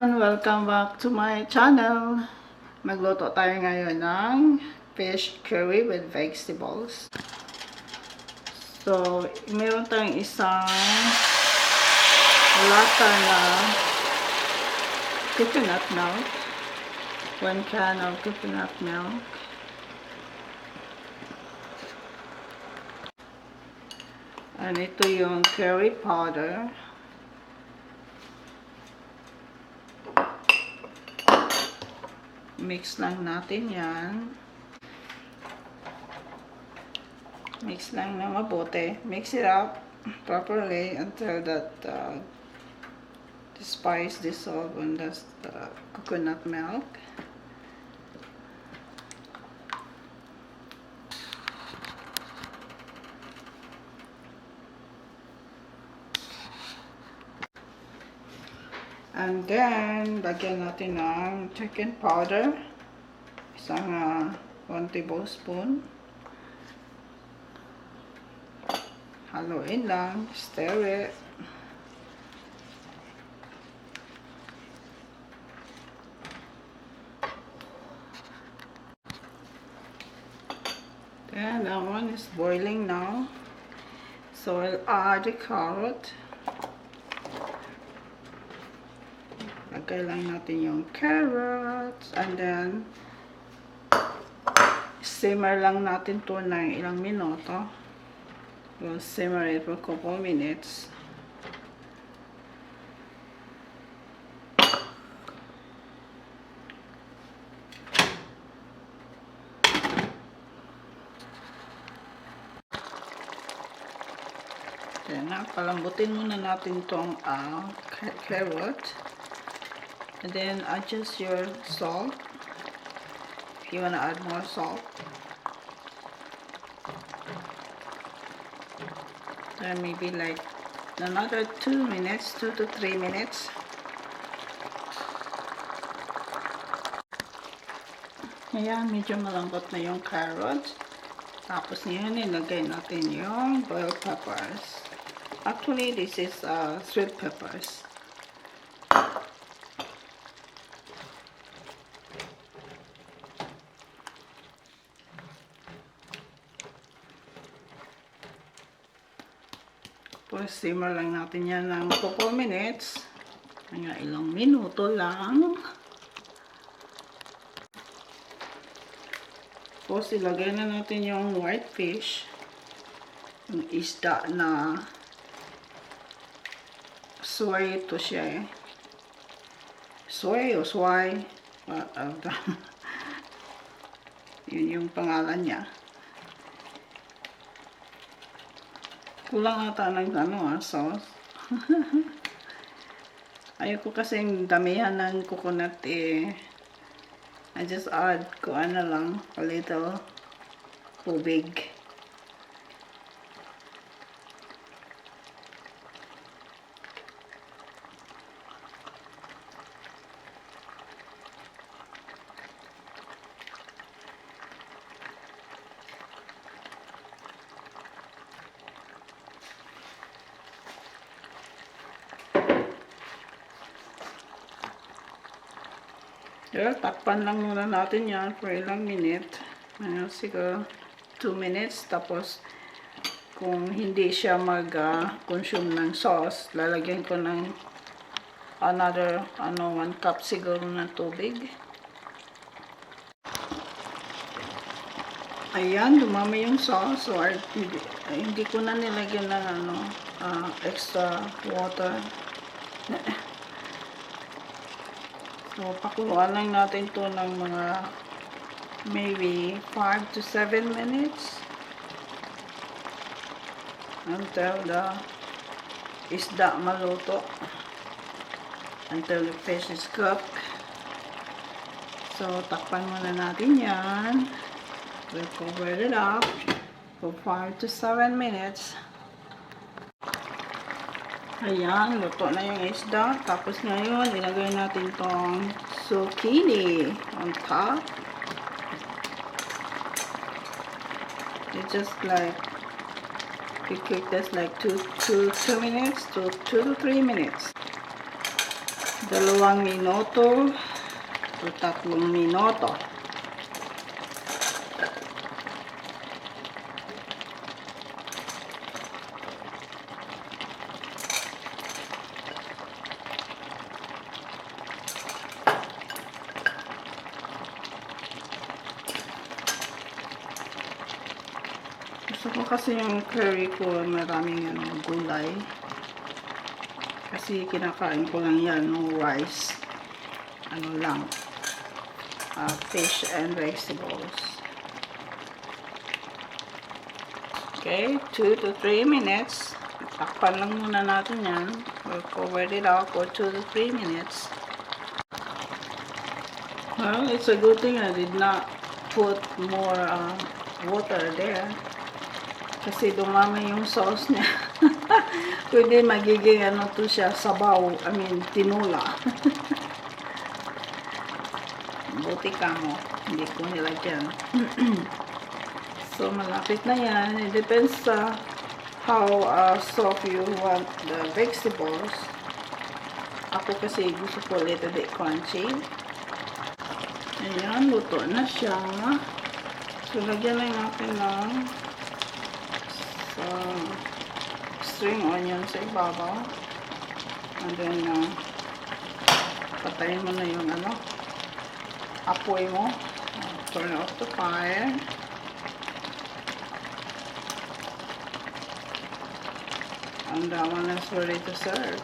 Welcome back to my channel. Magluto tayo ngayon ng fish curry with vegetables. So, meron tayong isang lata na coconut milk. 1 can of coconut milk. And ito yung curry powder. Mix lang natin yan. Mix lang na mabuti. Mix it up properly until that the spice dissolve on the coconut milk. And then, lagyan natin ng chicken powder. Isang 1 tablespoon. Haluin lang. Stir it. Then, that one is boiling now. So, I'll add the carrot. Lagay lang natin yung carrots. And then, simmer lang natin to ng ilang minuto. We'll simmer it for a couple minutes. Then, palambutin muna natin tong carrot. And then adjust your salt if you want to add more salt. Then maybe like another 2 minutes, 2 to 3 minutes. Ayan, medyo malambot na yung carrot. Tapos ngayon ilagay natin yung bell peppers. Actually, this is sweet peppers. Tapos simmer lang natin yan ng 4 minutes. Mga ilang minuto lang. Tapos ilagay na natin yung white fish. Yung isda na soy ito siya eh. Soy o swai. Yun yung pangalan niya. Kulang ata ng sauce. Ayoko kasing damihan ng coconut eh. I just add lang, a little tubig. Well, takpan lang muna natin yan for ilang minute. Siguro 2 minutes. Tapos, kung hindi siya mag-consume ng sauce, lalagyan ko ng another 1 cup siguro na tubig. Ayan, dumami yung sauce. So, hindi ko na nilagyan ng extra water. So, pakuluan lang natin to ng mga maybe 5 to 7 minutes until the isda maluto, until the fish is cooked. So, takpan muna natin yan. We'll cover it up for 5 to 7 minutes. Ayan, luto na yung isda. Tapos ngayon, ilagay natin tong zucchini on top. You just like, you cook this like 2 minutes to 2 to 3 minutes. 2 minuto o 3 minuto. Gusto ko kasi yung curry ko maraming gulay. Kasi kinakain ko lang yan ng rice. Fish and vegetables. Okay, 2 to 3 minutes. Takpan lang muna natin yan. We'll cover it up for 2 to 3 minutes. Well, it's a good thing I did not put more water there. Kasi dumami yung sauce niya. Pwede magiging to siya, sabaw. Tinola. Buti ka mo. Hindi ko nilagyan. So, malapit na yan. It depends sa how soft you want the vegetables. Ako kasi gusto ko a little bit crunchy. Ayan, luto na siya. So, lagyan lang natin ng string onion sa ibabaw. And then, patayin mo na yung apoy mo. Turn off the fire. And that one is ready to serve.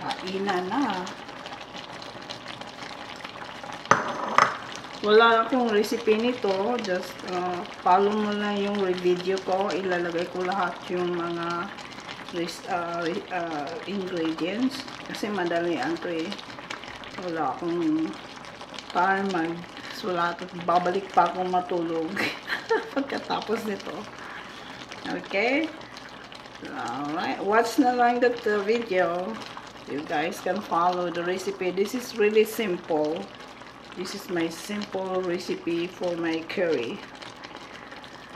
Kainan na. Wala akong recipe nito. Just follow mo lang yung video ko. Ilalagay ko lahat yung mga ingredients. Kasi madali ito eh. Wala akong time magsulat. Babalik pa akong matulog pagkatapos nito. Okay? Alright. Watch na lang that video. You guys can follow the recipe. This is really simple. This is my simple recipe for my curry.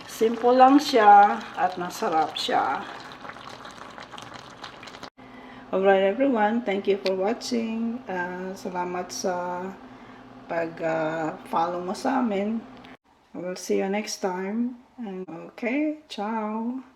Simple lang siya at masarap siya. Alright everyone, thank you for watching. Salamat sa pag-follow mo sa amin. We'll see you next time. And okay, ciao!